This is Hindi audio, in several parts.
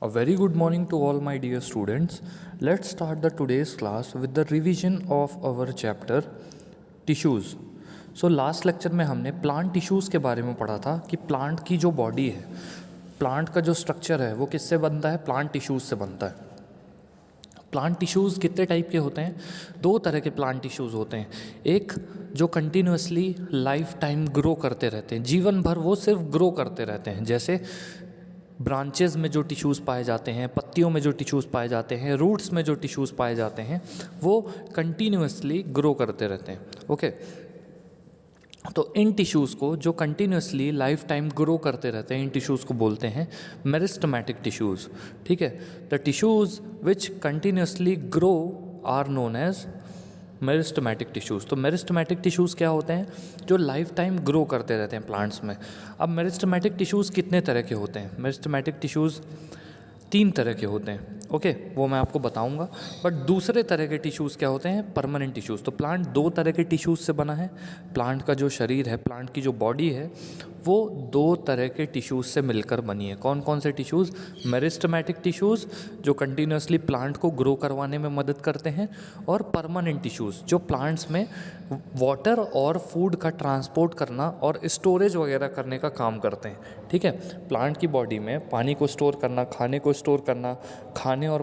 A very good morning to all my dear students. Let's start the today's class with the revision of our chapter tissues. So last lecture में हमने प्लांट टिश्यूज़ के बारे में पढ़ा था कि प्लांट की जो बॉडी है, प्लांट का जो स्ट्रक्चर है वो किससे बनता है, प्लांट टिश्यूज़ से बनता है। प्लांट टिश्यूज़ कितने टाइप के होते हैं? दो तरह के प्लांट टिश्यूज़ होते हैं। एक जो कंटिन्यूसली लाइफ टाइम ग्रो करते रहते हैं, जीवन भर वो सिर्फ ग्रो करते रहते हैं, जैसे ब्रांचेस में जो टिश्यूज़ पाए जाते हैं, पत्तियों में जो टिश्यूज़ पाए जाते हैं, रूट्स में जो टिश्यूज़ पाए जाते हैं, वो कंटिन्यूसली ग्रो करते रहते हैं। ओके, तो इन टिश्यूज़ को जो कंटिन्यूसली लाइफ टाइम ग्रो करते रहते हैं, इन टिश्यूज़ को बोलते हैं मेरिस्टेमेटिक टिश्यूज़। ठीक है, the tissues which continuously grow are known as meristematic tissues. तो मेरिस्टेमेटिक टिश्यूज़ क्या होते हैं? जो लाइफ टाइम ग्रो करते रहते हैं प्लांट्स में। अब मेरिस्टेमेटिक टिश्यूज़ कितने तरह के होते हैं? मेरिस्टेमेटिक टिश्यूज़ 3 तरह के होते हैं। ओके, वो मैं आपको बताऊंगा। बट दूसरे तरह के टिश्यूज़ क्या होते हैं? Permanent tissues. तो प्लांट 2 तरह के टिश्यूज़ से बना है। प्लांट का जो शरीर है, प्लांट की जो बॉडी है, वो 2 तरह के टिश्यूज़ से मिलकर बनी है। कौन कौन से टिश्यूज़? मेरिस्टेमेटिक टिश्यूज़ जो कंटिन्यूसली प्लांट को ग्रो करवाने में मदद करते हैं, और परमानेंट टिश्यूज़ जो प्लांट्स में वाटर और फूड का ट्रांसपोर्ट करना और स्टोरेज वगैरह करने का काम करते हैं। ठीक है, प्लांट की बॉडी में पानी को स्टोर करना, खाने को स्टोर करना, खाने और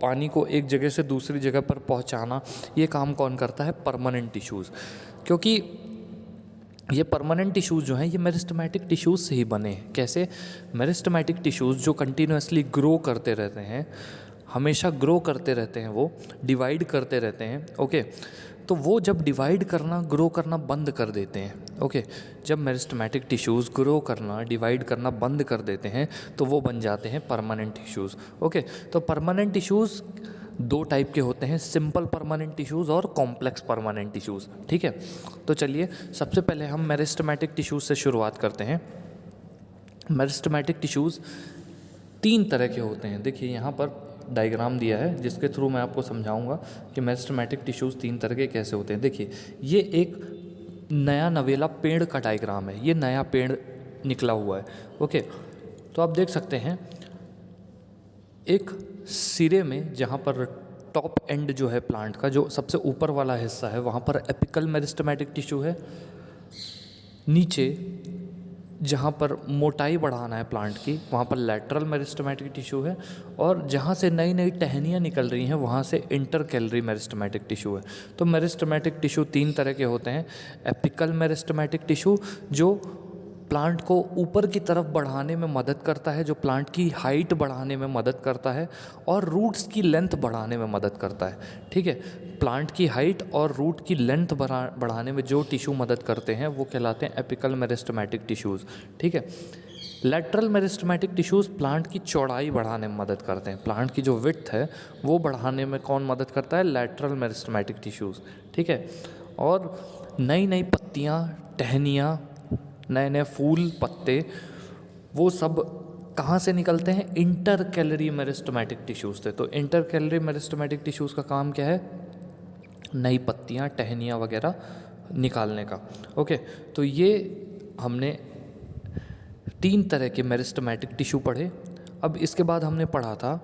पानी को एक जगह से दूसरी जगह पर पहुंचाना, ये काम कौन करता है? Permanent tissues. क्योंकि ये परमानेंट टिश्यूज़ जो हैं ये मेरिस्टेमेटिक टिश्यूज़ से ही बने हैं। कैसे? मेरिस्टेमेटिक टिश्यूज़ जो कंटिन्यूसली ग्रो करते रहते हैं, हमेशा ग्रो करते रहते हैं, वो डिवाइड करते रहते हैं। ओके, तो वो जब डिवाइड करना, ग्रो करना बंद कर देते हैं, ओके, जब मेरिस्टेमेटिक टिश्यूज़ ग्रो करना, डिवाइड करना बंद कर देते हैं, तो वो बन जाते हैं परमानेंट टिश्यूज़। ओके, तो परमानेंट टिश्यूज़ 2 टाइप के होते हैं, सिंपल परमानेंट टिश्यूज़ और कॉम्प्लेक्स परमानेंट टिश्यूज़। ठीक है, तो चलिए सबसे पहले हम मेरिस्टेमेटिक टिश्यूज़ से शुरुआत करते हैं। मेरिस्टेमेटिक टिश्यूज़ 3 तरह के होते हैं। देखिए यहाँ पर डायग्राम दिया है जिसके थ्रू मैं आपको समझाऊंगा कि मेरिस्टेमेटिक टिश्यूज़ 3 तरह के कैसे होते हैं। देखिए, ये एक नया नवेला पेड़ का डायग्राम है, ये नया पेड़ निकला हुआ है। ओके, तो आप देख सकते हैं एक सिरे में, जहाँ पर टॉप एंड जो है प्लांट का, जो सबसे ऊपर वाला हिस्सा है, वहाँ पर एपिकल मेरिस्टेमेटिक टिश्यू है। नीचे जहाँ पर मोटाई बढ़ाना है प्लांट की, वहाँ पर लैटरल मेरिस्टेमेटिक टिश्यू है। और जहाँ से नई नई टहनियाँ निकल रही हैं, वहाँ से इंटरकैलरी मेरिस्टेमेटिक टिश्यू है। तो मेरिस्टेमेटिक टिश्यू 3 तरह के होते हैं। एपिकल मेरिस्टेमेटिक टिश्यू जो प्लांट को ऊपर की तरफ बढ़ाने में मदद करता है, जो प्लांट की हाइट बढ़ाने में मदद करता है और रूट्स की लेंथ बढ़ाने में मदद करता है। ठीक है, प्लांट की हाइट और रूट की लेंथ बढ़ाने में जो टिश्यू मदद करते हैं वो कहलाते हैं एपिकल मेरिस्टेमेटिक टिश्यूज़। ठीक है, लैटरल मेरिस्टेमेटिक टिश्यूज़ प्लांट की चौड़ाई बढ़ाने में मदद करते हैं। प्लांट की जो विड्थ है वो बढ़ाने में कौन मदद करता है? Lateral meristematic tissues. ठीक है, और नई नई पत्तियाँ, टहनियाँ, नए नए फूल, पत्ते, वो सब कहाँ से निकलते हैं? इंटरकैलरी मेरिस्टेमेटिक टिश्यूज़ से। तो इंटरकैलरी मेरिस्टेमेटिक टिश्यूज़ का काम क्या है? नई पत्तियाँ, टहनियाँ वगैरह निकालने का। ओके, तो ये हमने 3 तरह के मेरिस्टेमेटिक टिश्यू पढ़े। अब इसके बाद हमने पढ़ा था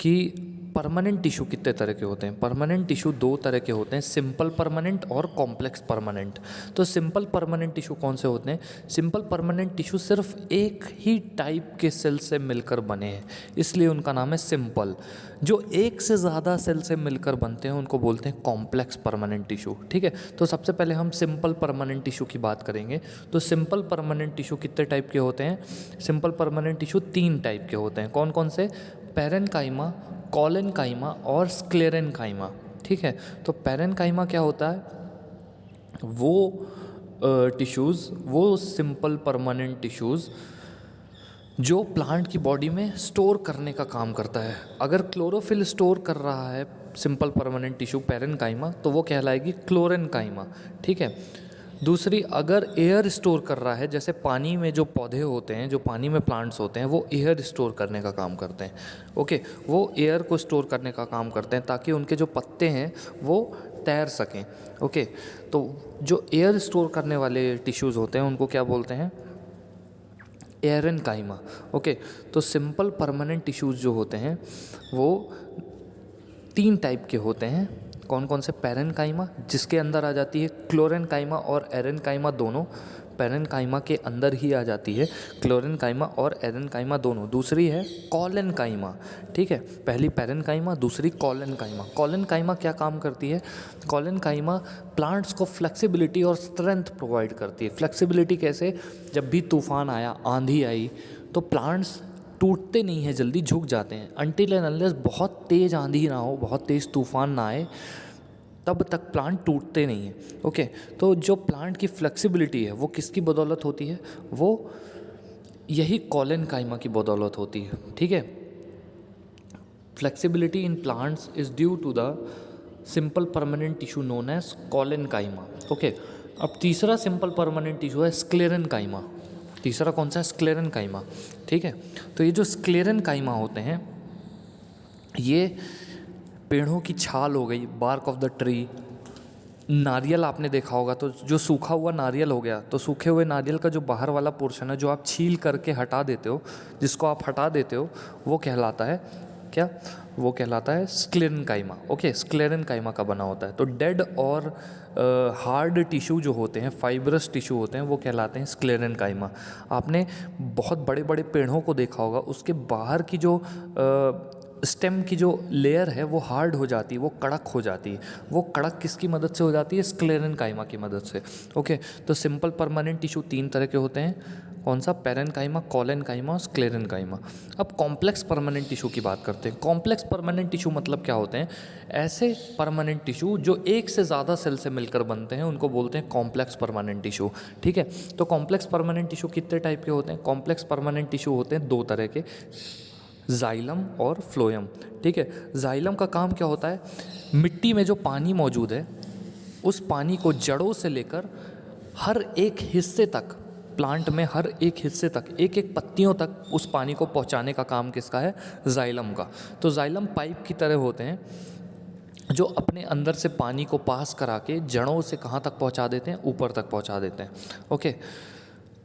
कि परमानेंट टिश्यू कितने तरह के होते हैं। परमानेंट टिश्यू 2 तरह के होते हैं, सिंपल परमानेंट और कॉम्प्लेक्स परमानेंट। तो सिंपल परमानेंट टिश्यू कौन से होते हैं? सिंपल परमानेंट टिश्यू सिर्फ एक ही टाइप के सेल से मिलकर बने हैं, इसलिए उनका नाम है सिंपल। जो एक से ज़्यादा सेल से मिलकर बनते हैं उनको बोलते हैं कॉम्प्लेक्स परमानेंट टिश्यू। ठीक है, तो सबसे पहले हम सिंपल परमानेंट टिश्यू की बात करेंगे। तो सिंपल परमानेंट टिश्यू कितने टाइप के होते हैं? सिंपल परमानेंट टिश्यू 3 टाइप के होते हैं। कौन कौन से? पैरेन्काइमा, कॉलेन्काइमा और स्क्लेरेन्काइमा। ठीक है, तो पैरेन्काइमा क्या होता है? वो टिश्यूज़, वो सिंपल परमानेंट टिश्यूज़ जो प्लांट की बॉडी में स्टोर करने का काम करता है। अगर क्लोरोफिल स्टोर कर रहा है सिंपल परमानेंट टिश्यू पैरेन्काइमा, तो वो कहलाएगी क्लोरेन्काइमा। ठीक है, दूसरी, अगर एयर स्टोर कर रहा है, जैसे पानी में जो पौधे होते हैं, जो पानी में प्लांट्स होते हैं, वो एयर स्टोर करने का काम करते हैं। ओके, वो एयर को स्टोर करने का काम करते हैं ताकि उनके जो पत्ते हैं वो तैर सकें। ओके, तो जो एयर स्टोर करने वाले टिश्यूज़ होते हैं उनको क्या बोलते हैं? एरेनकाइमा। ओके, तो सिंपल परमानेंट टिश्यूज़ जो होते हैं वो 3 टाइप के होते हैं। कौन कौन से? पैरेनकाइमा, जिसके अंदर आ जाती है क्लोरेनकाइमा और एरेनकाइमा दोनों। पैरेनकाइमा के अंदर ही आ जाती है क्लोरेनकाइमा और एरेनकाइमा दोनों। दूसरी है कॉलेनकाइमा, ठीक है। पहली पैरेनकाइमा, दूसरी कॉलेनकाइमा। कॉलेनकाइमा क्या काम करती है? कॉलेनकाइमा प्लांट्स को फ्लेक्सिबिलिटी और स्ट्रेंथ प्रोवाइड करती है। फ्लेक्सिबिलिटी कैसे? जब भी तूफान आया, आंधी आई, तो प्लांट्स टूटते नहीं हैं, जल्दी झुक जाते हैं। अनटिल एंड अनलेस बहुत तेज़ आंधी ना हो, बहुत तेज़ तूफान ना आए, तब तक प्लांट टूटते नहीं हैं। ओके, तो जो प्लांट की फ्लेक्सिबिलिटी है वो किसकी बदौलत होती है? वो यही कॉलेनकाइमा की बदौलत होती है, ठीक है। Flexibility in plants is due to the simple permanent tissue known as collenchyma. Okay, अब तीसरा सिंपल परमानेंट टिश्यू है स्क्लेरेनकाइमा। तीसरा कौन सा है? स्क्लेरेनकाइमा, ठीक है। तो ये जो स्क्लेरेनकाइमा होते हैं, ये पेड़ों की छाल हो गई, बार्क ऑफ द ट्री। नारियल आपने देखा होगा, तो जो सूखा हुआ नारियल हो गया, तो सूखे हुए नारियल का जो बाहर वाला पोर्शन है, जो आप छील करके हटा देते हो, जिसको आप हटा देते हो, वो कहलाता है क्या? वो कहलाता है स्क्लेरेनकाइमा। ओके, स्क्लेरेनकाइमा का बना होता है। तो डेड और हार्ड टिश्यू जो होते हैं, फाइब्रस टिश्यू होते हैं, वो कहलाते हैं स्क्लेरेनकाइमा। आपने बहुत बड़े बड़े पेड़ों को देखा होगा, उसके बाहर की जो स्टेम की जो लेयर है वो हार्ड हो जाती है, वो कड़क हो जाती है। वो कड़क किसकी मदद से हो जाती है? स्क्लेरेनकाइमा की मदद से। ओके, तो सिंपल परमानेंट टिश्यू 3 तरह के होते हैं। कौन सा? पैरेनकाइमा, कॉलेनकाइमा और स्क्लेरेनकाइमा। अब कॉम्प्लेक्स परमानेंट टिश्यू की बात करते हैं। कॉम्प्लेक्स परमानेंट टिश्यू मतलब क्या होते हैं? ऐसे परमानेंट टिश्यू जो एक से ज़्यादा सेल से मिलकर बनते हैं, उनको बोलते हैं कॉम्प्लेक्स परमानेंट टिश्यू, ठीक है। तो कॉम्प्लेक्स परमानेंट टिश्यू कितने टाइप के होते हैं? कॉम्प्लेक्स परमानेंट टिश्यू होते हैं 2 तरह के, जाइलम और फ्लोएम, ठीक है। जाइलम का काम क्या होता है? मिट्टी में जो पानी मौजूद है, उस पानी को जड़ों से लेकर हर एक हिस्से तक, प्लांट में हर एक हिस्से तक, एक एक पत्तियों तक उस पानी को पहुंचाने का काम किसका है? जाइलम का। तो जाइलम पाइप की तरह होते हैं, जो अपने अंदर से पानी को पास करा के जड़ों से कहाँ तक पहुंचा देते हैं? ऊपर तक पहुंचा देते हैं। ओके,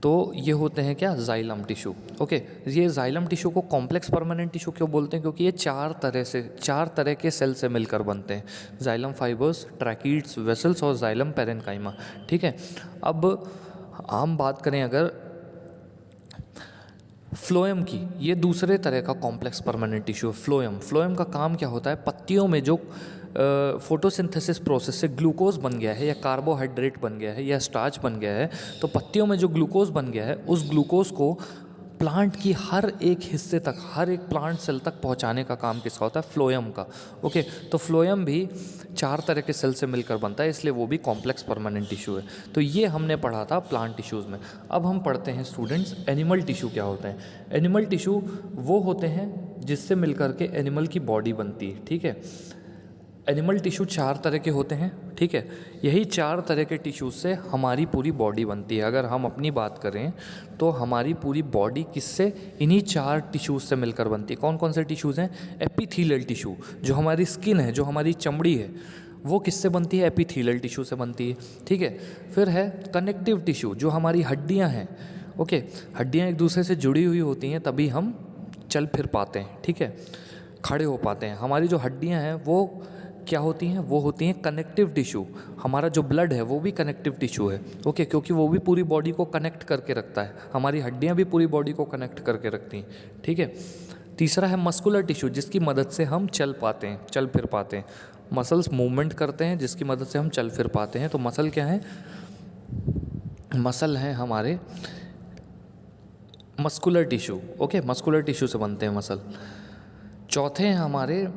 तो ये होते हैं क्या? Xylem tissue. ओके, ये जाइलम टिश्यू को कॉम्प्लेक्स परमानेंट टिश्यू क्यों बोलते हैं? क्योंकि ये 4 तरह के सेल से मिलकर बनते हैं। जाइलम फाइबर्स, ट्रैकीड्स, वेसल्स और जाइलम पैरेनकाइमा, ठीक है। अब हम बात करें अगर फ्लोएम की, ये दूसरे तरह का कॉम्प्लेक्स परमानेंट टिश्यू है। फ्लोएम का काम क्या होता है? पत्तियों में जो फोटोसिंथेसिस प्रोसेस से ग्लूकोज बन गया है, या कार्बोहाइड्रेट बन गया है, या स्टार्च बन गया है, तो पत्तियों में जो ग्लूकोज बन गया है, उस ग्लूकोज को प्लांट की हर एक हिस्से तक, हर एक प्लांट सेल तक पहुंचाने का काम किसका होता है? फ्लोएम का। ओके, तो फ्लोएम भी 4 तरह के सेल से मिलकर बनता है, इसलिए वो भी कॉम्प्लेक्स परमानेंट टिश्यू है। तो ये हमने पढ़ा था प्लांट टिश्यूज़ में। अब हम पढ़ते हैं स्टूडेंट्स, एनिमल टिश्यू क्या होते हैं। एनिमल टिश्यू वो होते हैं जिससे मिलकर के एनिमल की बॉडी बनती है, ठीक है। एनिमल टिश्यू 4 तरह के होते हैं, ठीक है। यही 4 तरह के टिश्यू से हमारी पूरी बॉडी बनती है। अगर हम अपनी बात करें तो हमारी पूरी बॉडी किससे? इन्हीं 4 टिश्यूज़ से मिलकर बनती है। कौन कौन से टिश्यूज़ हैं? एपिथेलियल टिश्यू, जो हमारी स्किन है, जो हमारी चमड़ी है, वो किससे बनती है? एपिथेलियल टिश्यू से बनती है, ठीक है। फिर है कनेक्टिव टिश्यू, जो हमारी हड्डियाँ हैं। ओके, हड्डियाँ एक दूसरे से जुड़ी हुई होती हैं, तभी हम चल फिर पाते हैं, ठीक है, खड़े हो पाते हैं। हमारी जो हड्डियाँ हैं वो क्या होती हैं? वो होती हैं कनेक्टिव टिश्यू। हमारा जो ब्लड है वो भी कनेक्टिव टिश्यू है, ओके, क्योंकि वो भी पूरी बॉडी को कनेक्ट करके रखता है। हमारी हड्डियाँ भी पूरी बॉडी को कनेक्ट करके रखती हैं, ठीक है। तीसरा है मस्कुलर टिश्यू, जिसकी मदद से हम चल पाते हैं, चल फिर पाते हैं। मसल्स मूवमेंट करते हैं जिसकी मदद से हम चल फिर पाते हैं। तो मसल क्या है? मसल हैं हमारे muscular tissue, okay, muscular tissue से बनते हैं मसल। चौथे हैं हमारे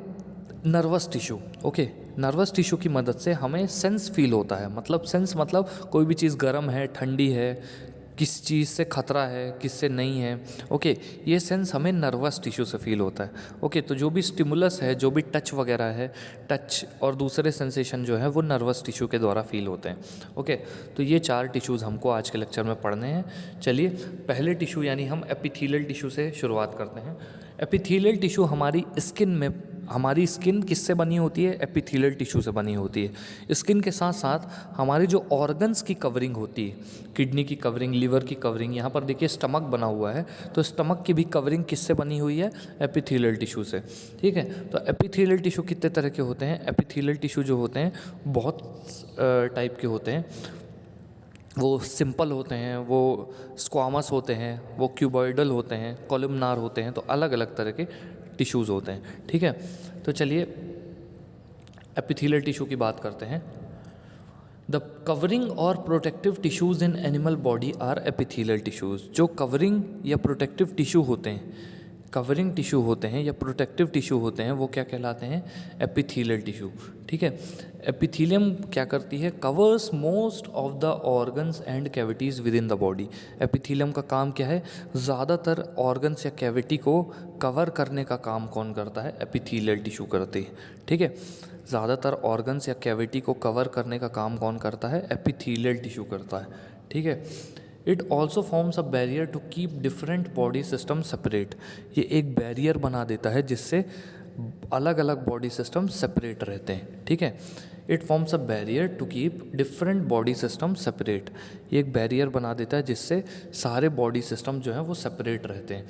nervous tissue, okay. Nervous tissue की मदद से हमें सेंस फील होता है। मतलब सेंस मतलब कोई भी चीज़ गर्म है, ठंडी है, किस चीज़ से खतरा है, किससे नहीं है, ओके, ये सेंस हमें नर्वस टिश्यू से फील होता है। ओके, तो जो भी स्टिमुलस है, जो भी टच वगैरह है, टच और दूसरे सेंसेशन जो है वो नर्वस टिश्यू के द्वारा फील होते हैं। ओके, तो ये 4 टिश्यूज़ हमको आज के लेक्चर में पढ़ने हैं। चलिए पहले टिश्यू यानी हम एपिथेलियल टिश्यू से शुरुआत करते हैं। एपिथेलियल टिश्यू हमारी स्किन में हमारी स्किन किससे बनी होती है? एपिथेलियल टिश्यू से बनी होती है। स्किन के साथ साथ हमारे जो ऑर्गन्स की कवरिंग होती है, किडनी की कवरिंग, लिवर की कवरिंग, यहाँ पर देखिए स्टमक बना हुआ है, तो स्टमक की भी कवरिंग किससे बनी हुई है? एपिथेलियल टिश्यू से। ठीक है, तो एपिथेलियल टिश्यू कितने तरह के होते हैं? एपिथेलियल टिश्यू जो होते हैं बहुत टाइप के होते हैं। वो सिंपल होते हैं, वो स्क्वामस होते हैं, वो क्यूबॉइडल होते हैं, कॉलमनार होते हैं, तो अलग अलग तरह के टिश्यूज़ होते हैं। ठीक है, तो चलिए एपिथेलियल टिश्यू की बात करते हैं। द कवरिंग और protective tissues in animal body are epithelial tissues. जो कवरिंग या प्रोटेक्टिव टिश्यू होते हैं, कवरिंग टिश्यू होते हैं या प्रोटेक्टिव टिश्यू होते हैं, वो क्या कहलाते हैं? Epithelial tissue. ठीक है, एपिथेलियम क्या करती है? Covers most of the organs and cavities with in the body. Epithelium का काम क्या है? ज़्यादातर ऑर्गन्स या कैविटी को कवर करने का काम कौन करता है? एपिथेलियल टिश्यू करती है। ठीक है, ज़्यादातर ऑर्गन्स या कैविटी को कवर करने का काम कौन करता है? एपिथेलियल टिश्यू करता है। ठीक है, it also forms a barrier to keep different body system separate. ये एक बैरियर बना देता है जिससे अलग अलग बॉडी सिस्टम सेपरेट रहते हैं। ठीक है, it forms a barrier to keep different body system separate. ये एक बैरियर बना देता है जिससे सारे बॉडी सिस्टम जो हैं वो सेपरेट रहते हैं।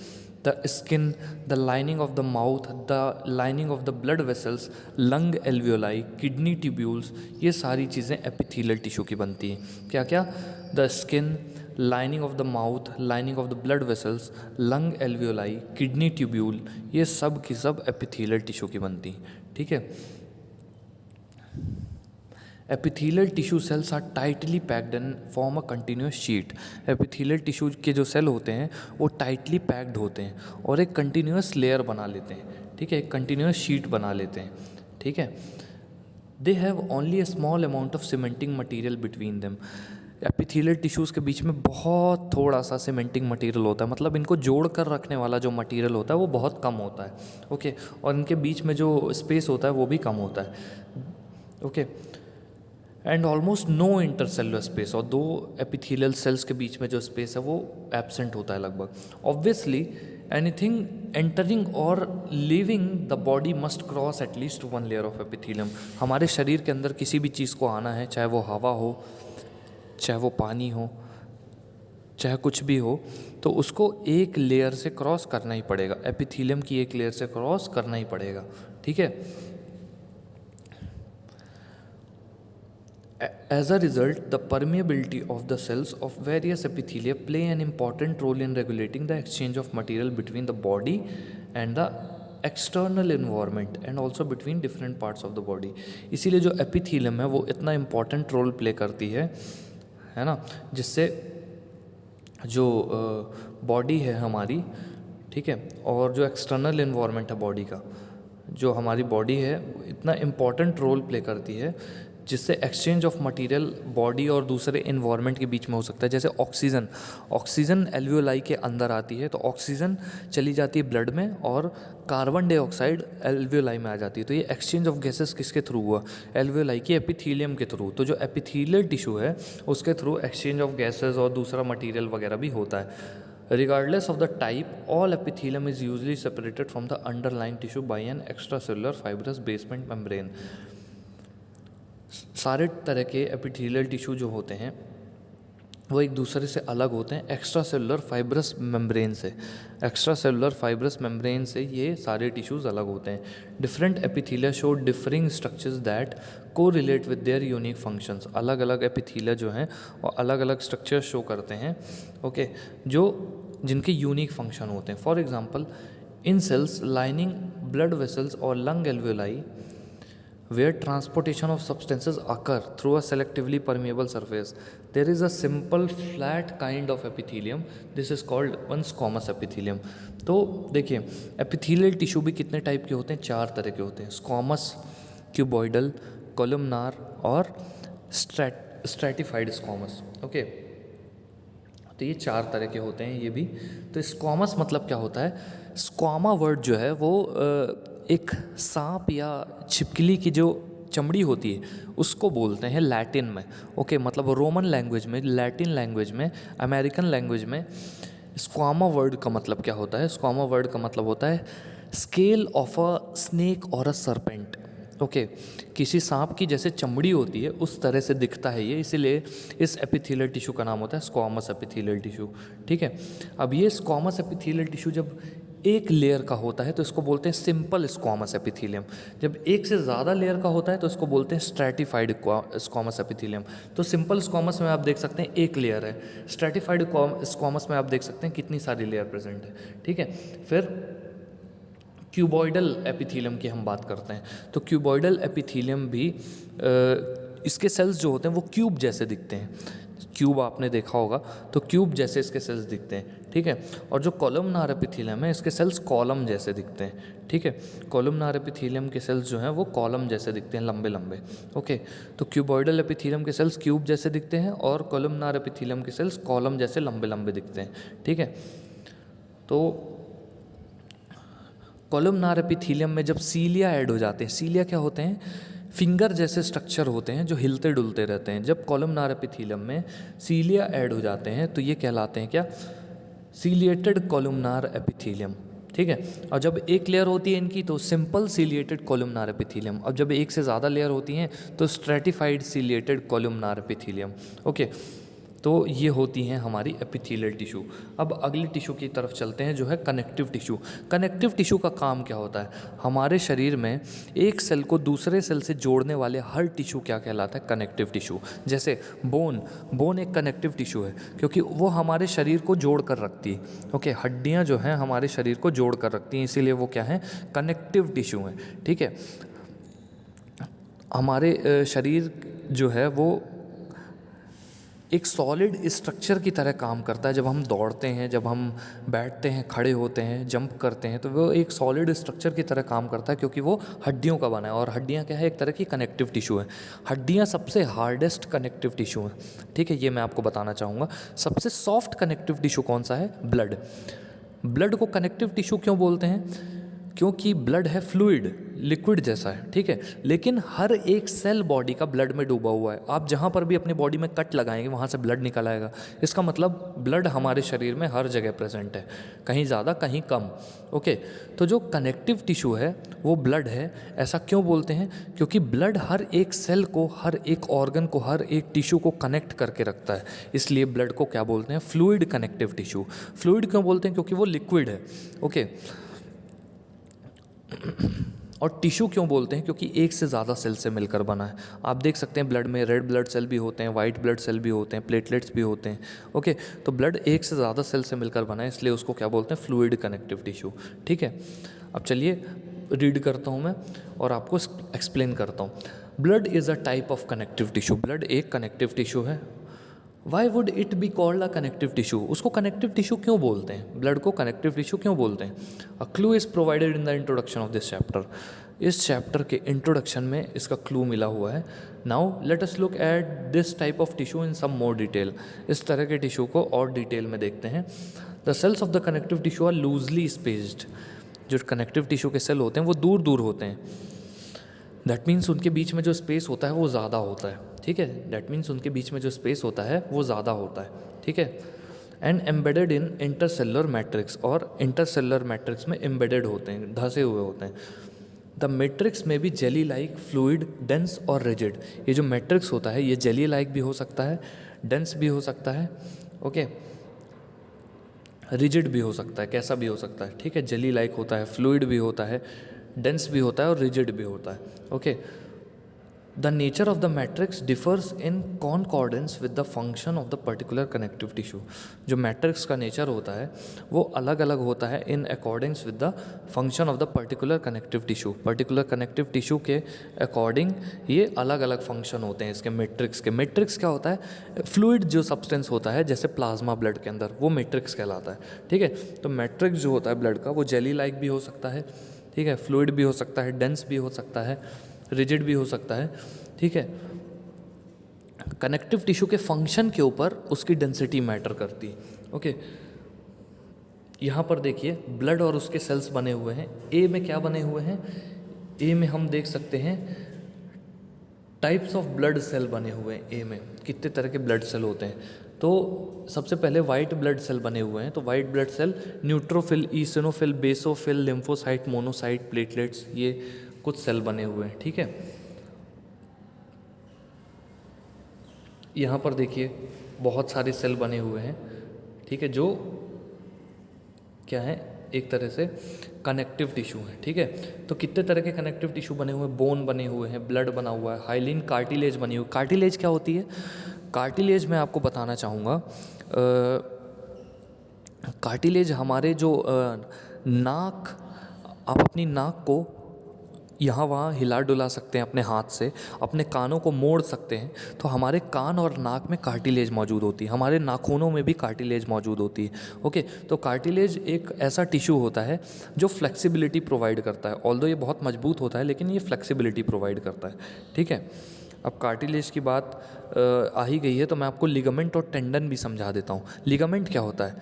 The skin, the lining of the mouth, the lining of the blood vessels, lung alveoli, kidney tubules, ये सारी चीज़ें एपिथेलियल टिश्यू की बनती हैं। क्या क्या? The skin, lining of the mouth, lining of the blood vessels, lung alveoli, kidney tubule, ये सब की सब एपिथेलियल टिश्यू की बनती हैं। ठीक है, epithelial tissue cells are tightly packed and form a continuous sheet. Epithelial tissue के जो सेल होते हैं वो टाइटली पैक्ड होते हैं और एक कंटिन्यूस लेयर बना लेते हैं। ठीक है, एक कंटिन्यूस शीट बना लेते हैं। ठीक है, they have only a small amount of cementing material between them. Epithelial tissues के बीच में बहुत थोड़ा सा सीमेंटिंग मटेरियल होता है, मतलब इनको जोड़ कर रखने वाला जो मटेरियल होता है वो बहुत कम होता है। ओके, और इनके बीच में जो स्पेस होता है वो भी कम होता है। Okay, and almost no intercellular space, और दो एपिथेलियल सेल्स के बीच में जो स्पेस है वो एब्सेंट होता है लगभग। ऑब्वियसली एनीथिंग एंटरिंग और living the body must cross at least one layer of epithelium. हमारे शरीर के अंदर किसी भी चीज़ को आना है, चाहे वो हवा हो, चाहे वो पानी हो, चाहे कुछ भी हो, तो उसको एक लेयर से क्रॉस करना ही पड़ेगा। एपिथेलियम की एक लेयर से क्रॉस करना ही पड़ेगा। ठीक है, as a result, the permeability of the cells of various epithelia play an important role in regulating the exchange of material between the body and the external environment and also between different parts of the body। इसीलिए जो एपिथेलियम है वो इतना इम्पॉर्टेंट रोल प्ले करती है ना, जिससे जो बॉडी है हमारी, ठीक है, और जो एक्सटर्नल इन्वायरमेंट है बॉडी का, जो हमारी बॉडी है इतना इम्पॉर्टेंट रोल प्ले करती है, जिससे एक्सचेंज ऑफ मटेरियल बॉडी और दूसरे इन्वायरमेंट के बीच में हो सकता है। जैसे ऑक्सीजन एल्वियोलाई के अंदर आती है, तो ऑक्सीजन चली जाती है ब्लड में और कार्बन डाइऑक्साइड एल्वियोलाई में आ जाती है। तो ये एक्सचेंज ऑफ गैसेस किसके थ्रू हुआ? एल्वियोलाई की एपिथेलियम के थ्रू। तो जो एपिथेलियल टिश्यू है उसके थ्रू एक्सचेंज ऑफ गैसेस और दूसरा मटीरियल वगैरह भी होता है। Regardless of the type, all epithelium is usually separated from the underlying tissue by an extracellular fibrous basement membrane। सारे तरह के एपिथेलियल टिश्यू जो होते हैं वो एक दूसरे से अलग होते हैं एक्स्ट्रा सेलुलर फाइब्रस मेम्ब्रेन से। एक्स्ट्रा सेलुलर फाइब्रस मेम्ब्रेन से ये सारे टिश्यूज़ अलग होते हैं। Different epithelia show differing structures that correlate with their unique functions. अलग अलग एपिथेलिया जो हैं और अलग अलग स्ट्रक्चर्स शो करते हैं, ओके, जो जिनके यूनिक फंक्शन होते हैं। For example, in cells lining blood vessels और lung alveoli where transportation of substances occur through a selectively permeable surface, there is a simple flat kind of epithelium, this is called one squamous epithelium। तो देखिए एपिथेलियल टिश्यू भी कितने टाइप के होते हैं? 4 तरह के होते हैं, स्क्वामस, क्यूबॉइडल, कॉलमनार और स्ट्रैटिफाइड स्क्वामस। ओके, तो ये 4 तरह के होते हैं ये भी। तो स्क्वामस मतलब क्या होता है? स्क्वामा वर्ड जो है वो एक सांप या छिपकली की जो चमड़ी होती है उसको बोलते हैं लैटिन में। ओके, मतलब रोमन लैंग्वेज में, लैटिन लैंग्वेज में, अमेरिकन लैंग्वेज में स्क्वामा वर्ड का मतलब क्या होता है? स्क्वामा वर्ड का मतलब होता है स्केल ऑफ अ स्नेक और अ सरपेंट। ओके, किसी सांप की जैसे चमड़ी होती है उस तरह से दिखता है ये, इसीलिए इस एपिथेलियल टिश्यू का नाम होता है स्क्वामस एपिथेलियल टिश्यू। ठीक है, अब ये स्क्वामस एपिथेलियल टिश्यू जब एक लेयर का होता है तो इसको बोलते हैं सिंपल स्क्वामस एपिथेलियम। जब एक से ज़्यादा लेयर का होता है तो इसको बोलते हैं स्ट्रैटिफाइड स्क्वामस एपिथेलियम। तो सिंपल स्क्वामस में आप देख सकते हैं एक लेयर है, स्ट्रैटिफाइड स्क्वामस में आप देख सकते हैं कितनी सारी लेयर प्रेजेंट है। ठीक है, फिर क्यूबॉइडल एपिथेलियम की हम बात करते हैं, तो क्यूबॉइडल एपिथेलियम भी इसके सेल्स जो होते हैं वो क्यूब जैसे दिखते हैं। क्यूब आपने देखा होगा, तो क्यूब जैसे इसके सेल्स दिखते हैं। ठीक है, और जो कॉलमनार एपिथेलियम है इसके सेल्स कॉलम जैसे दिखते हैं। ठीक है, कॉलमनार एपिथेलियम के सेल्स जो हैं वो कॉलम जैसे दिखते हैं, लंबे लंबे। ओके, तो क्यूबॉइडल एपिथेलियम के सेल्स क्यूब जैसे दिखते हैं और कॉलमनार एपिथेलियम के सेल्स कॉलम जैसे लंबे लंबे दिखते हैं। ठीक है, तो कॉलमनार एपिथेलियम में जब सीलिया ऐड हो जाते हैं, सीलिया क्या होते हैं, फिंगर जैसे स्ट्रक्चर होते हैं जो हिलते डुलते रहते हैं। जब कॉलमनार एपिथेलियम में सीलिया ऐड हो जाते हैं तो ये कहलाते हैं क्या, सीलिएटेड कॉलमनार एपिथेलियम। ठीक है, और जब एक लेयर होती है इनकी तो सिंपल सीलिएटेड कॉलमनार एपिथेलियम, और जब एक से ज़्यादा लेयर होती हैं तो stratified ciliated columnar epithelium. Okay, तो ये होती हैं हमारी एपिथेलियल टिश्यू। अब अगली टिश्यू की तरफ चलते हैं जो है कनेक्टिव टिश्यू। कनेक्टिव टिश्यू का काम क्या होता है, हमारे शरीर में एक सेल को दूसरे सेल से जोड़ने वाले हर टिश्यू क्या कहलाता है, कनेक्टिव टिश्यू। जैसे बोन एक कनेक्टिव टिश्यू है क्योंकि वो हमारे शरीर को जोड़ कर रखती है। ओके, हड्डियाँ जो हैं हमारे शरीर को जोड़ कर रखती हैं, इसीलिए वो क्या है, कनेक्टिव टिश्यू हैं। ठीक है, हमारे शरीर जो है वो एक सॉलिड स्ट्रक्चर की तरह काम करता है। जब हम दौड़ते हैं, जब हम बैठते हैं, खड़े होते हैं, जंप करते हैं, तो वो एक सॉलिड स्ट्रक्चर की तरह काम करता है क्योंकि वो हड्डियों का बना है। और हड्डियाँ क्या है, एक तरह की कनेक्टिव टिश्यू है। हड्डियाँ सबसे हार्डेस्ट कनेक्टिव टिश्यू हैं। ठीक है, ये मैं आपको बताना चाहूँगा। सबसे सॉफ्ट कनेक्टिव टिश्यू कौन सा है, ब्लड। ब्लड को कनेक्टिव टिश्यू क्यों बोलते हैं, क्योंकि ब्लड है फ्लूइड, लिक्विड जैसा है। ठीक है, लेकिन हर एक सेल बॉडी का ब्लड में डूबा हुआ है। आप जहाँ पर भी अपनी बॉडी में कट लगाएंगे वहाँ से ब्लड निकल आएगा। इसका मतलब ब्लड हमारे शरीर में हर जगह प्रेजेंट है, कहीं ज़्यादा कहीं कम। ओके, तो जो कनेक्टिव टिश्यू है वो ब्लड है। ऐसा क्यों बोलते हैं, क्योंकि ब्लड हर एक सेल को, हर एक ऑर्गन को, हर एक टिश्यू को कनेक्ट करके रखता है। इसलिए ब्लड को क्या बोलते हैं, फ्लूइड कनेक्टिव टिश्यू। फ्लूइड क्यों बोलते हैं, क्योंकि वो लिक्विड है। ओके, और टिश्यू क्यों बोलते हैं, क्योंकि एक से ज़्यादा सेल से मिलकर बना है। आप देख सकते हैं ब्लड में रेड ब्लड सेल भी होते हैं, वाइट ब्लड सेल भी होते हैं, प्लेटलेट्स भी होते हैं। ओके, तो ब्लड एक से ज़्यादा सेल से मिलकर बना है, इसलिए उसको क्या बोलते हैं, फ्लूइड कनेक्टिव टिश्यू। ठीक है, अब चलिए रीड करता हूँ मैं और आपको एक्सप्लेन करता हूँ। Blood is a type of connective tissue. Blood एक कनेक्टिव टिश्यू है। Why would it be called a connective tissue, उसको कनेक्टिव टिश्यू क्यों बोलते हैं, ब्लड को कनेक्टिव टिश्यू क्यों बोलते हैं। A clue is provided in the introduction of this chapter. इस चैप्टर के इंट्रोडक्शन में इसका क्लू मिला हुआ है। Now let us look at this type of tissue in some more detail. इस तरह के टिश्यू को और डिटेल में देखते हैं। The cells of the connective tissue are loosely spaced. जो कनेक्टिव टिश्यू के सेल होते हैं वो दूर दूर होते हैं। दैट मीन्स उनके बीच में जो स्पेस होता है वो ज़्यादा होता है। ठीक है, दैट मीन्स उनके बीच में जो स्पेस होता है वो ज़्यादा होता है। ठीक है, and embedded in intercellular matrix, और इंटरसेलुलर मैट्रिक्स में एम्बेडेड होते हैं, धंसे हुए होते हैं। द मैट्रिक्स में भी जेली लाइक, फ्लूइड, डेंस और रिजिड। ये जो मैट्रिक्स होता है ये जेली लाइक भी हो सकता है, डेंस भी हो सकता है, ओके, रिजिड भी हो सकता है, कैसा भी हो सकता है। ठीक है, जेली लाइक होता है, फ्लूइड भी होता है, डेंस भी होता है और रिजिड भी होता है। Okay, the nature of the matrix differs in concordance with the function of the particular connective tissue. जो मैट्रिक्स का नेचर होता है वो अलग अलग होता है in accordance with the function of the particular connective tissue. Particular connective tissue के अकॉर्डिंग ये अलग अलग फंक्शन होते हैं इसके मैट्रिक्स के। मैट्रिक्स क्या होता है, फ्लूइड जो सब्सटेंस होता है जैसे प्लाज्मा ब्लड के अंदर, वो मैट्रिक्स कहलाता है। ठीक है, तो मैट्रिक्स जो होता है ब्लड का वो जेली लाइक भी हो सकता है, ठीक है, फ्लूइड भी हो सकता है, डेंस भी हो सकता है, रिजिड भी हो सकता है। ठीक है, कनेक्टिव टिश्यू के फंक्शन के ऊपर उसकी डेंसिटी मैटर करती है। ओके, यहाँ पर देखिए ब्लड और उसके सेल्स बने हुए हैं। ए में क्या बने हुए हैं, ए में हम देख सकते हैं टाइप्स ऑफ ब्लड सेल बने हुए हैं। ए में कितने तरह के ब्लड सेल होते हैं, तो सबसे पहले वाइट ब्लड सेल बने हुए हैं। तो white blood cell neutrophil, eosinophil, basophil, lymphocyte, monocyte, platelets, ये कुछ सेल बने हुए हैं। ठीक है, यहाँ पर देखिए बहुत सारे सेल बने हुए हैं। ठीक है, जो क्या है, एक तरह से कनेक्टिव टिश्यू है। ठीक है, तो कितने तरह के कनेक्टिव टिश्यू बने हुए हैं? बोन बने हुए हैं, ब्लड बना हुआ है, हाइलिन कार्टिलेज बनी हुई। कार्टिलेज क्या होती है? कार्टिलेज मैं आपको बताना चाहूँगा। कार्टिलेज हमारे जो नाक, आप अपनी नाक को यहाँ वहाँ हिला डुला सकते हैं अपने हाथ से, अपने कानों को मोड़ सकते हैं, तो हमारे कान और नाक में कार्टिलेज मौजूद होती है, हमारे नाखूनों में भी कार्टिलेज मौजूद होती है। ओके, तो कार्टिलेज एक ऐसा टिश्यू होता है जो फ्लेक्सिबिलिटी प्रोवाइड करता है। ऑल्दो ये बहुत मजबूत होता है, लेकिन ये फ्लेक्सिबिलिटी प्रोवाइड करता है। ठीक है, अब कार्टिलेज की बात आ ही गई है, तो मैं आपको लिगामेंट और टेंडन भी समझा देता हूँ। लिगामेंट क्या होता है,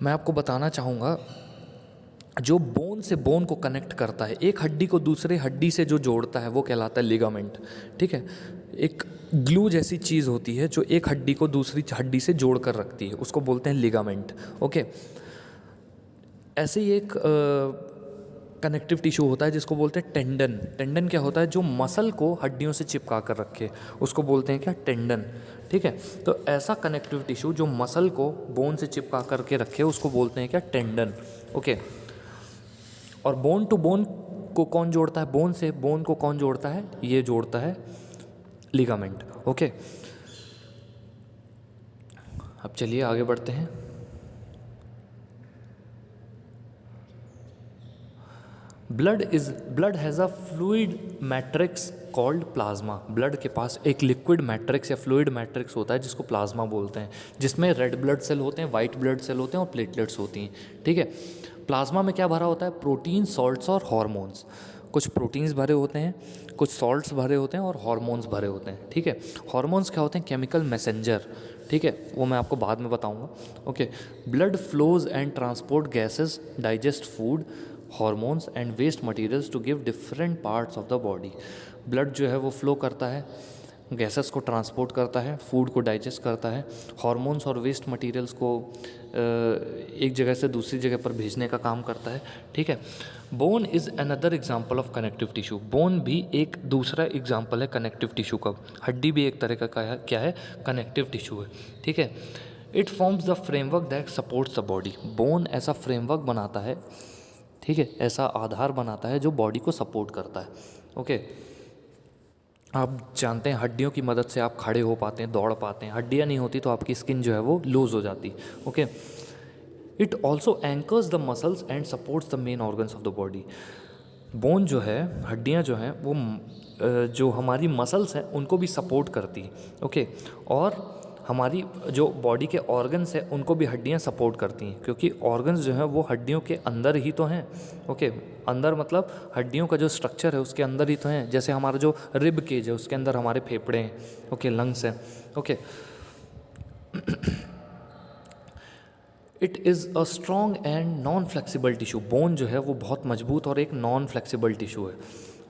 मैं आपको बताना चाहूँगा। जो बोन से बोन को कनेक्ट करता है, एक हड्डी को दूसरे हड्डी से जो जोड़ता है, वो कहलाता है लिगामेंट। ठीक है, एक ग्लू जैसी चीज़ होती है जो एक हड्डी को दूसरी हड्डी से जोड़ कर रखती है, उसको बोलते हैं लिगामेंट। ओके, ऐसे ही एक कनेक्टिव टिश्यू होता है जिसको बोलते हैं टेंडन। टेंडन क्या होता है? जो मसल को हड्डियों से चिपका कर रखे, उसको बोलते हैं क्या? टेंडन। ठीक है, तो ऐसा कनेक्टिव टिश्यू जो मसल को बोन से चिपका करके रखे, उसको बोलते हैं क्या? टेंडन। ओके, और बोन टू बोन को कौन जोड़ता है? बोन से बोन को कौन जोड़ता है? ये जोड़ता है लिगामेंट। ओके, अब चलिए आगे बढ़ते हैं। Blood has a fluid matrix called plasma. Blood के पास एक लिक्विड मैट्रिक्स या फ्लूइड मैट्रिक्स होता है जिसको प्लाज्मा बोलते हैं, जिसमें रेड ब्लड सेल होते हैं, वाइट ब्लड सेल होते हैं और प्लेटलेट्स होती हैं। ठीक है, प्लाज्मा में क्या भरा होता है? प्रोटीन, सॉल्ट्स और हार्मोन्स। कुछ प्रोटीन्स भरे होते हैं, कुछ सॉल्ट्स भरे होते हैं और हार्मोन्स भरे होते हैं। ठीक है, हार्मोन्स क्या होते हैं? Chemical messenger. ठीक है, वो मैं आपको बाद में बताऊंगा। Okay, blood flows and transport gases, digest food, hormones and waste materials to give different parts of the body. Blood जो है वो फ्लो करता है, गैसेस को ट्रांसपोर्ट करता है, फूड को डाइजेस्ट करता है, हार्मोन्स और वेस्ट मटेरियल्स को एक जगह से दूसरी जगह पर भेजने का काम करता है। ठीक है, bone is another example of connective tissue. Bone भी एक दूसरा एग्जाम्पल है कनेक्टिव टिश्यू का। हड्डी भी एक तरह का क्या है? कनेक्टिव टिश्यू है। ठीक है, it forms the framework that supports the body. Bone ऐसा फ्रेमवर्क बनाता है, ठीक है, ऐसा आधार बनाता है जो बॉडी को सपोर्ट करता है। ओके, आप जानते हैं हड्डियों की मदद से आप खड़े हो पाते हैं, दौड़ पाते हैं। हड्डियाँ नहीं होती तो आपकी स्किन जो है वो लूज हो जाती। Okay, it also anchors the muscles and supports the main organs of the body. Bone जो है, हड्डियाँ जो हैं वो जो हमारी मसल्स हैं उनको भी सपोर्ट करती है। ओके, और हमारी जो बॉडी के ऑर्गन्स हैं उनको भी हड्डियाँ सपोर्ट करती हैं, क्योंकि ऑर्गन्स जो हैं वो हड्डियों के अंदर ही तो हैं। ओके, अंदर मतलब हड्डियों का जो स्ट्रक्चर है उसके अंदर ही तो हैं। जैसे हमारा जो रिब केज है उसके अंदर हमारे फेफड़े हैं, ओके, लंग्स हैं। Okay, it is a strong and non flexible tissue. Bone जो है वो बहुत मजबूत और एक नॉन फ्लेक्सिबल टिश्यू है।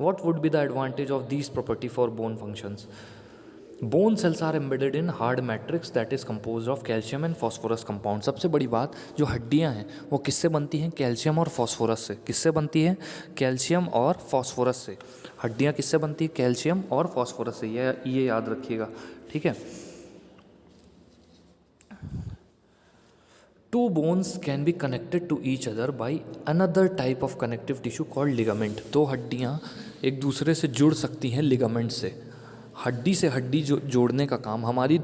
What would be the advantage of this property for bone functions? Bone cells are embedded in hard matrix that is compose of calcium and phosphorus compound. सबसे बड़ी बात, जो हड्डियां हैं वो किससे बनती हैं? कैल्शियम और फॉस्फोरस से। किससे बनती हैं? कैल्शियम और फॉस्फोरस से। हड्डियां किससे बनती है? कैल्शियम और फॉस्फोरस से। ये याद रखिएगा। ठीक है, two bones can be connected to each other by another type of connective tissue called ligament. दो हड्डियाँ एक दूसरे से जुड़ सकती हैं लिगामेंट से। हड्डी से हड्डी जोड़ने का काम, हमारी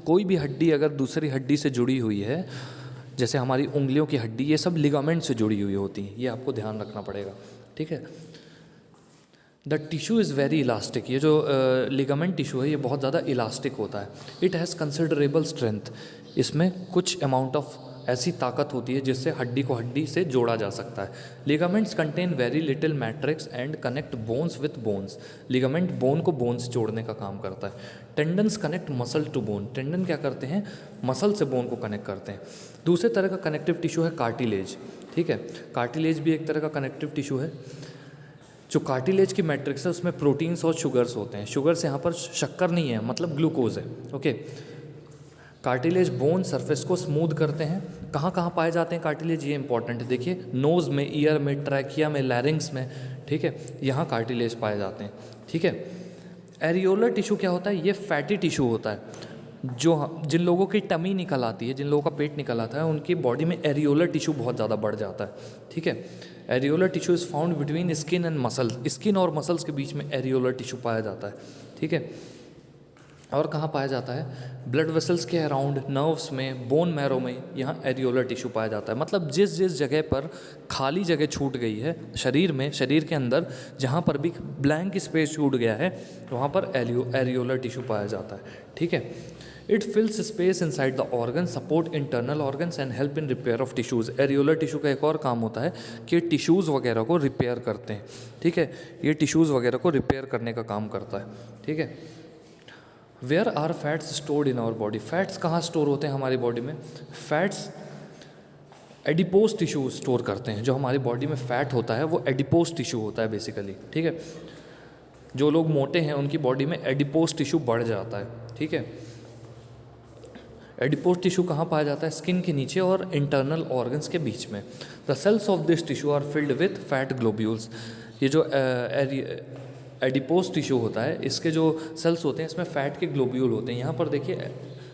कोई भी हड्डी अगर दूसरी हड्डी से जुड़ी हुई है, जैसे हमारी उंगलियों की हड्डी, ये सब लिगामेंट से जुड़ी हुई होती हैं। ये आपको ध्यान रखना पड़ेगा। ठीक है, the tissue is very elastic. ये जो लिगामेंट टिश्यू है ये बहुत ज़्यादा इलास्टिक होता है। It has considerable strength. इसमें कुछ अमाउंट ऑफ ऐसी ताकत होती है जिससे हड्डी को हड्डी से जोड़ा जा सकता है। Ligaments contain very little matrix and connect bones with bones. Ligament bone को बोन से जोड़ने का काम करता है। Tendons connect muscle to bone. Tendon क्या करते हैं? मसल से बोन को कनेक्ट करते हैं। दूसरे तरह का कनेक्टिव टिश्यू है कार्टिलेज। ठीक है, कार्टिलेज भी एक तरह का कनेक्टिव टिश्यू है। जो कार्टिलेज की मैट्रिक्स है उसमें प्रोटीन्स और शुगर्स होते हैं। शुगर्स यहाँ पर शक्कर नहीं है, मतलब ग्लूकोज है। ओके, कार्टिलेज बोन सरफेस को स्मूथ करते हैं। कहाँ कहाँ पाए जाते हैं कार्टिलेज, ये इंपॉर्टेंट है। देखिए नोज़ में, ईयर में, ट्रैकिया में, लैरिंग्स में, ठीक है, यहाँ कार्टिलेज पाए जाते हैं, ठीक है। एरियोलर टिश्यू क्या होता है, ये फैटी टिश्यू होता है। जिन लोगों की टमी निकल आती है, जिन लोगों का पेट निकल आता है, उनकी बॉडी में एरियोलर टिश्यू बहुत ज़्यादा बढ़ जाता है, ठीक है। Areolar tissue is found between skin and muscle, skin और मसल्स के बीच में एरियोलर टिश्यू पाया जाता है, ठीक है। और कहाँ पाया जाता है, ब्लड वेसल्स के अराउंड, नर्व्स में, बोन मैरो में, यहाँ एरियोलर टिश्यू पाया जाता है। मतलब जिस जिस जगह पर खाली जगह छूट गई है शरीर में, शरीर के अंदर जहाँ पर भी ब्लैंक स्पेस छूट गया है, वहाँ पर एरियोलर टिश्यू पाया जाता है, ठीक है। It fills space inside the organ, support internal organs and help in repair of tissues. Areolar tissue का एक और काम होता है कि टिश्यूज़ वगैरह को रिपेयर करते हैं, ठीक है। ये टिश्यूज़ वगैरह को रिपेयर करने का काम करता है, ठीक है। Where are fats stored in our body, fats कहाँ स्टोर होते हैं हमारी बॉडी में, फैट्स एडिपोज टिश्यू स्टोर करते हैं। जो हमारी बॉडी में फैट होता है वो एडिपोज टिश्यू होता है बेसिकली, ठीक है। जो लोग मोटे हैं उनकी बॉडी में एडिपोज टिश्यू बढ़ जाता है, ठीक है। एडिपोज टिश्यू कहाँ पाया जाता है, स्किन के नीचे और इंटरनल ऑर्गन्स के बीच में। The cells of this tissue are filled with fat globules. ये जो एडिपोज टिश्यू होता है, इसके जो सेल्स होते हैं इसमें फैट के ग्लोब्यूल होते हैं। यहाँ पर देखिए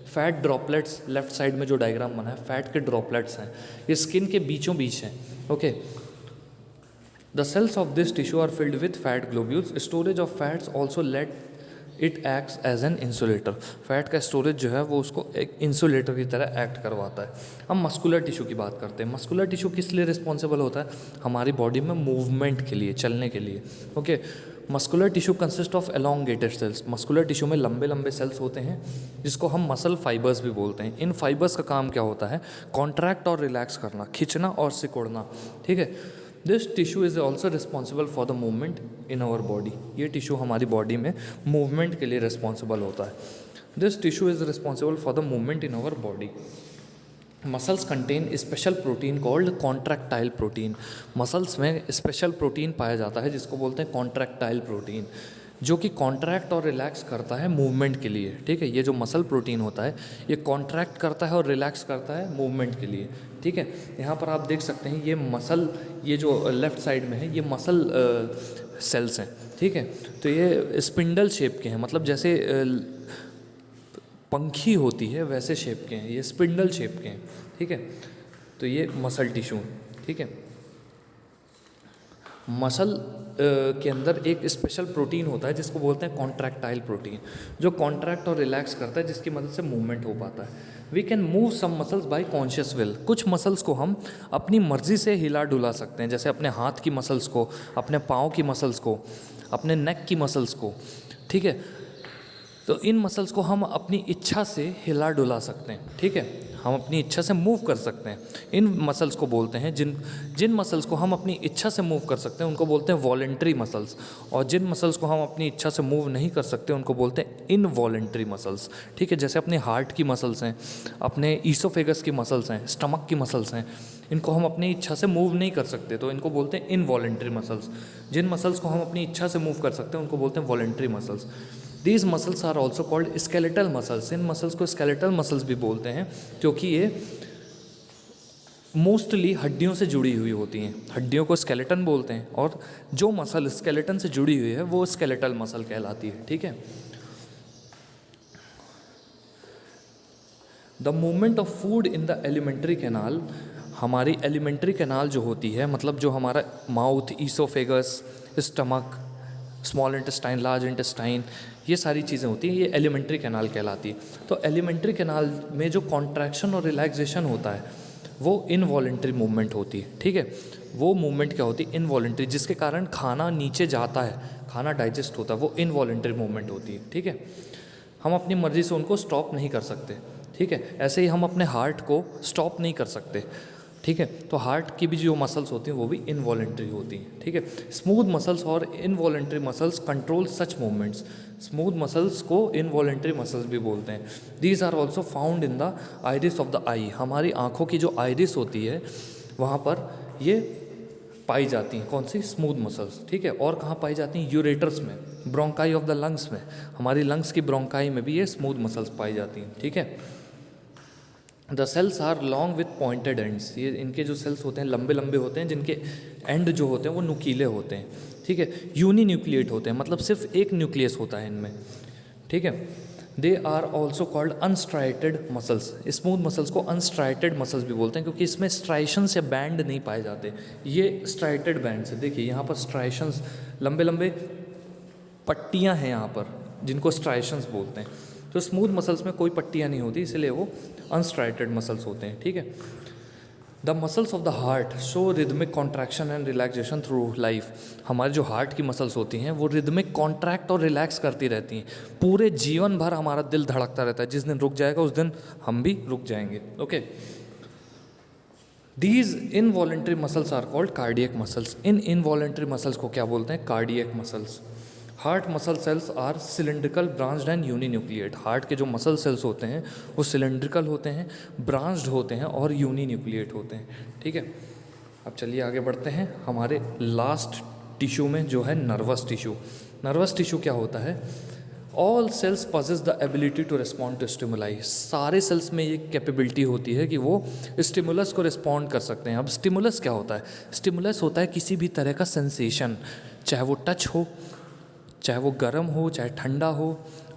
फैट ड्रॉपलेट्स, लेफ्ट साइड में जो डायग्राम बना है फैट के ड्रॉपलेट्स हैं, ये स्किन के बीचों बीच हैं, okay. The cells of this tissue are filled with fat globules. Storage of fats also let it acts as an insulator. Fat का स्टोरेज जो है वो उसको एक इंसुलेटर की तरह एक्ट करवाता है। हम मस्कुलर टिश्यू की बात करते हैं। मस्कुलर टिश्यू किस लिए रिस्पॉन्सिबल होता है, हमारी बॉडी में मूवमेंट के लिए, चलने के लिए, okay. Muscular tissue consist of elongated cells. Muscular tissue में लंबे लंबे सेल्स होते हैं जिसको हम मसल फाइबर्स भी बोलते हैं। इन फाइबर्स का काम क्या होता है, कॉन्ट्रैक्ट और रिलैक्स करना, खिंचना और सिकुड़ना, ठीक है। This tissue is also responsible for the movement in our body. ये टिश्यू हमारी बॉडी में मूवमेंट के लिए रिस्पॉन्सिबल होता है। This tissue is responsible for the movement in our body. Muscles contain special protein called contractile protein. Muscles में स्पेशल प्रोटीन पाया जाता है जिसको बोलते हैं कॉन्ट्रैक्टाइल प्रोटीन, जो कि कॉन्ट्रैक्ट और रिलैक्स करता है मूवमेंट के लिए, ठीक है। ये जो मसल प्रोटीन होता है ये कॉन्ट्रैक्ट करता है और रिलैक्स करता है मूवमेंट के लिए, ठीक है। यहाँ पर आप देख सकते हैं ये मसल, ये जो लेफ़्ट साइड में है ये मसल सेल्स हैं, ठीक है। तो ये स्पिंडल शेप के हैं, मतलब जैसे पंखी होती है वैसे शेप के हैं, ये स्पिंडल शेप के हैं, ठीक है। तो ये मसल टिश्यू, ठीक है। मसल के अंदर एक स्पेशल प्रोटीन होता है जिसको बोलते हैं कॉन्ट्रैक्टाइल प्रोटीन, जो कॉन्ट्रैक्ट और रिलैक्स करता है, जिसकी मदद से मूवमेंट हो पाता है। We can move some muscles by conscious will. कुछ मसल्स को हम अपनी मर्जी से हिला डुला सकते हैं, जैसे अपने हाथ की मसल्स को, अपने पाँव की मसल्स को, अपने नेक की मसल्स को, ठीक है। तो इन मसल्स को हम अपनी इच्छा से हिला डुला सकते हैं, ठीक है। हम अपनी इच्छा से मूव कर सकते हैं। इन मसल्स को बोलते हैं, जिन मसल्स को हम अपनी इच्छा से मूव कर सकते हैं उनको बोलते हैं वॉलेंट्री मसल्स, और जिन मसल्स को हम अपनी इच्छा से मूव नहीं कर सकते उनको बोलते हैं इनवॉलेंट्री मसल्स, ठीक है। जैसे अपने हार्ट की मसल्स हैं, अपने ईसोफेगस की मसल्स हैं, स्टमक की मसल्स हैं, इनको हम अपनी इच्छा से मूव नहीं कर सकते तो इनको बोलते हैं इनवॉलेंट्री मसल्स। जिन मसल्स को हम अपनी इच्छा से मूव कर सकते हैं उनको बोलते हैं voluntary muscles. These muscles are also called skeletal muscles. इन मसल्स को स्केलेटल मसल्स भी बोलते हैं क्योंकि ये मोस्टली हड्डियों से जुड़ी हुई होती हैं। हड्डियों को स्केलेटन बोलते हैं और जो मसल स्केलेटन से जुड़ी हुई है वो स्केलेटल मसल कहलाती है, ठीक है। The movement of food in the alimentary canal. हमारी एलिमेंट्री कैनाल जो होती है, मतलब जो हमारा mouth, oesophagus, stomach, small intestine, large intestine, ये सारी चीज़ें होती हैं, ये एलिमेंट्री कैनाल कहलाती है। तो एलिमेंट्री कैनाल में जो कॉन्ट्रैक्शन और रिलैक्सेशन होता है वो इनवॉलेंट्री मूवमेंट होती है, ठीक है। वो मूवमेंट क्या होती है, इनवॉलेंट्री, जिसके कारण खाना नीचे जाता है, खाना डाइजेस्ट होता है, वो इनवॉलेंट्री मूवमेंट होती है, ठीक है। हम अपनी मर्ज़ी से उनको स्टॉप नहीं कर सकते, ठीक है। ऐसे ही हम अपने हार्ट को स्टॉप नहीं कर सकते, ठीक है। तो हार्ट की भी जो मसल्स होती हैं वो भी इनवॉलेंट्री होती हैं, ठीक है। स्मूथ मसल्स और involuntary muscles control such movements. Smooth muscles को इनवॉलेंट्री मसल्स भी बोलते हैं। These are also found in the iris of the eye. हमारी आँखों की जो आइरिस होती है वहाँ पर ये पाई जाती हैं, कौन सी, स्मूथ मसल्स, ठीक है। और कहाँ पाई जाती हैं, यूरेटर्स में, ब्रोंकाई ऑफ द लंग्स में, हमारी लंग्स की ब्रोंकाई में भी ये स्मूथ मसल्स पाई जाती हैं, ठीक है। The cells are long with pointed ends, ये इनके जो सेल्स होते हैं लंबे लंबे होते हैं, जिनके एंड जो होते हैं वो नुकीले होते हैं, ठीक है। यूनी न्यूक्लिएट होते हैं, मतलब सिर्फ एक न्यूक्लियस होता है इनमें, ठीक है। They are also called unstriated muscles, smooth muscles को अनस्ट्राइटेड मसल्स भी बोलते हैं, क्योंकि इसमें स्ट्राइशंस या बैंड नहीं पाए जाते। ये स्ट्राइटेड बैंड्स है, देखिए यहाँ पर स्ट्राइशंस, लंबे लंबे पट्टियाँ हैं यहाँ पर, जिनको स्ट्राइशंस बोलते हैं। तो स्मूथ मसल्स में कोई पट्टियाँ नहीं होती, इसलिए वो अनस्ट्राइटेड मसल्स होते हैं, ठीक है। The muscles of the heart show rhythmic contraction and relaxation through life, हमारे जो हार्ट की मसल्स होती हैं वो रिदमिक कॉन्ट्रैक्ट और रिलैक्स करती रहती हैं, पूरे जीवन भर हमारा दिल धड़कता रहता है, जिस दिन रुक जाएगा उस दिन हम भी रुक जाएंगे, okay. These involuntary muscles are called cardiac muscles, इन इनवॉलेंट्री मसल्स को क्या बोलते हैं? Cardiac muscles. Heart muscle cells are cylindrical branched and uninucleate, heart के जो मसल सेल्स होते हैं वो सिलेंड्रिकल होते हैं, ब्रांच्ड होते हैं और यूनिन्यूक्लिएट होते हैं, ठीक है। अब चलिए आगे बढ़ते हैं हमारे लास्ट टिश्यू में, जो है नर्वस टिश्यू। नर्वस टिश्यू क्या होता है? All cells possess the ability to respond to stimuli, सारे सेल्स में ये कैपेबिलिटी होती है कि वो स्टिमुलस को रिस्पॉन्ड कर सकते हैं। अब स्टिमुलस क्या होता है? स्टिमुलस होता है किसी भी तरह का सेंसेशन, चाहे वो टच हो, चाहे वो गर्म हो, चाहे ठंडा हो,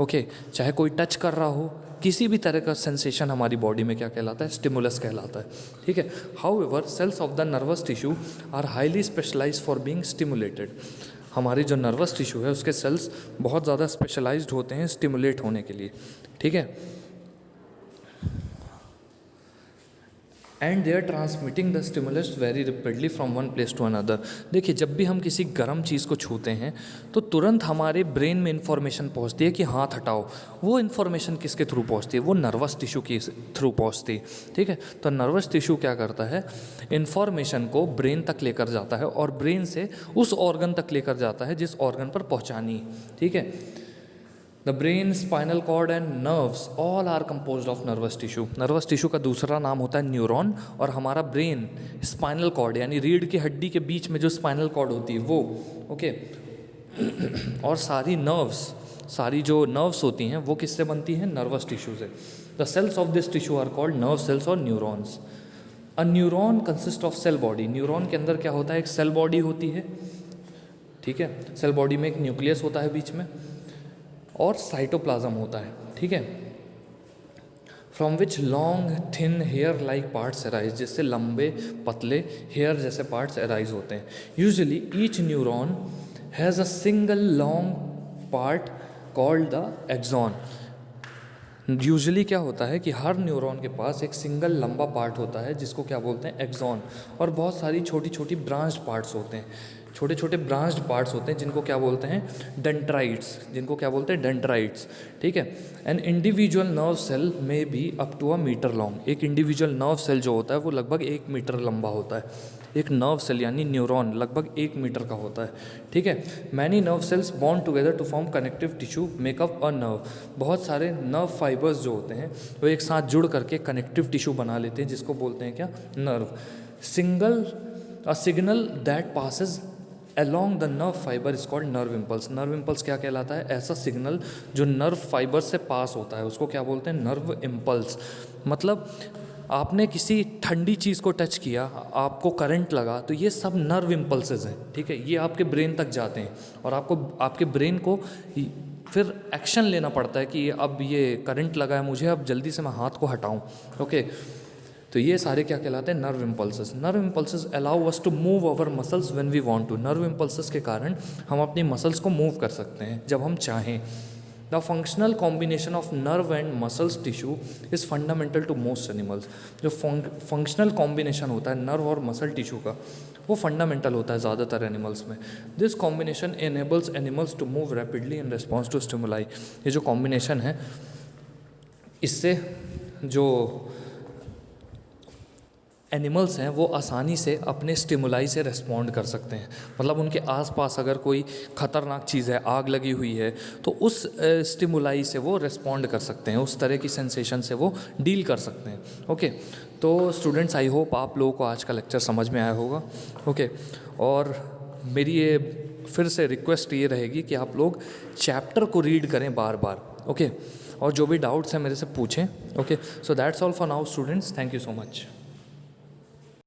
ओके, चाहे कोई टच कर रहा हो, किसी भी तरह का सेंसेशन हमारी बॉडी में क्या कहलाता है? स्टिमुलस कहलाता है, ठीक है। However cells of the nervous tissue are highly specialised for being stimulated, हमारी जो नर्वस टिश्यू है उसके सेल्स बहुत ज़्यादा स्पेशलाइज्ड होते हैं स्टिमुलेट होने के लिए, ठीक है। And they are transmitting the stimulus very rapidly from one place to another. देखिए, जब भी हम किसी गर्म चीज़ को छूते हैं तो तुरंत हमारे ब्रेन में इन्फॉर्मेशन पहुंचती है कि हाथ हटाओ। वो इन्फॉर्मेशन किसके थ्रू पहुंचती है? वो नर्वस टिश्यू के थ्रू पहुंचती है, ठीक है। तो नर्वस टिश्यू क्या करता है? इन्फॉर्मेशन को ब्रेन तक लेकर जाता है और ब्रेन से उस ऑर्गन तक लेकर जाता है जिस ऑर्गन पर पहुँचानी है, ठीक है। The brain, spinal cord and nerves all are composed of nervous tissue. Nervous tissue का दूसरा नाम होता है न्यूरॉन, और हमारा ब्रेन, स्पाइनल कॉर्ड यानी रीढ़ की हड्डी के बीच में जो स्पाइनल कॉर्ड होती है वो, ओके, और सारी नर्व्स, सारी जो नर्व्स होती हैं वो किससे बनती हैं? नर्वस टिश्यू से। The cells of this tissue are called nerve cells और neurons. A neuron consist of cell body, neuron के अंदर क्या होता है? एक सेल बॉडी होती है, ठीक है। सेल बॉडी में एक न्यूक्लियस होता है बीच में, और साइटोप्लाज्म होता है, ठीक है। From which long thin hair like parts arise, जिससे लंबे पतले हेयर जैसे पार्ट्स अराइज होते हैं। Usually each neuron has a single long part called the axon. Usually क्या होता है कि हर न्यूरॉन के पास एक सिंगल लंबा पार्ट होता है जिसको क्या बोलते हैं? एक्सॉन, और बहुत सारी छोटी छोटी ब्रांच पार्ट्स होते हैं, छोटे छोटे ब्रांच्ड पार्ट्स होते हैं जिनको क्या बोलते हैं? डेंड्राइट्स, जिनको क्या बोलते हैं? डेंड्राइट्स, ठीक है। An individual nerve cell may be up to a metre long, एक इंडिविजुअल नर्व सेल जो होता है वो लगभग 1 मीटर लंबा होता है। एक नर्व सेल यानी न्यूरॉन लगभग 1 मीटर का होता है, ठीक है। Many nerve cells bound together to form connective tissue make up a nerve, बहुत सारे नर्व फाइबर्स जो होते हैं वो एक साथ जुड़ करके कनेक्टिव टिश्यू बना लेते हैं, जिसको बोलते हैं क्या? Nerve. A signal that passes along the nerve fiber is called nerve impulse। nerve impulse क्या कहलाता है? ऐसा सिग्नल जो नर्व फाइबर से पास होता है उसको क्या बोलते हैं? Nerve impulse. मतलब आपने किसी ठंडी चीज़ को टच किया, आपको करंट लगा, तो ये सब नर्व इम्पल्सेस हैं, ठीक है। ये आपके ब्रेन तक जाते हैं और आपको, आपके ब्रेन को फिर एक्शन लेना पड़ता है कि अब ये करंट लगा है मुझे, अब जल्दी से मैं हाथ को हटाऊँ, ओके। तो ये सारे क्या कहलाते हैं? Nerve impulses. Nerve impulses allow us to move our muscles when we want to, nerve impulses के कारण हम अपनी मसल्स को मूव कर सकते हैं जब हम चाहें। The functional combination of nerve and muscles tissue is fundamental to most animals. जो फंक्शनल कॉम्बिनेशन होता है नर्व और मसल टिश्यू का, वो फंडामेंटल होता है ज़्यादातर एनिमल्स में। This combination enables animals to move rapidly in response to stimuli. ये जो कॉम्बिनेशन है, इससे जो एनिमल्स हैं वो आसानी से अपने स्टिमुलाई से रिस्पॉन्ड कर सकते हैं। मतलब उनके आसपास अगर कोई ख़तरनाक चीज़ है, आग लगी हुई है, तो उस स्टिमुलाई से वो रिस्पॉन्ड कर सकते हैं, उस तरह की सेंसेशन से वो डील कर सकते हैं, ओके। तो स्टूडेंट्स, आई होप आप लोगों को आज का लेक्चर समझ में आया होगा, ओके। और मेरी ये फिर से रिक्वेस्ट ये रहेगी कि आप लोग चैप्टर को रीड करें बार बार, ओके और जो भी डाउट्स हैं मेरे से पूछें. Okay so that's all for now students. Thank you so much.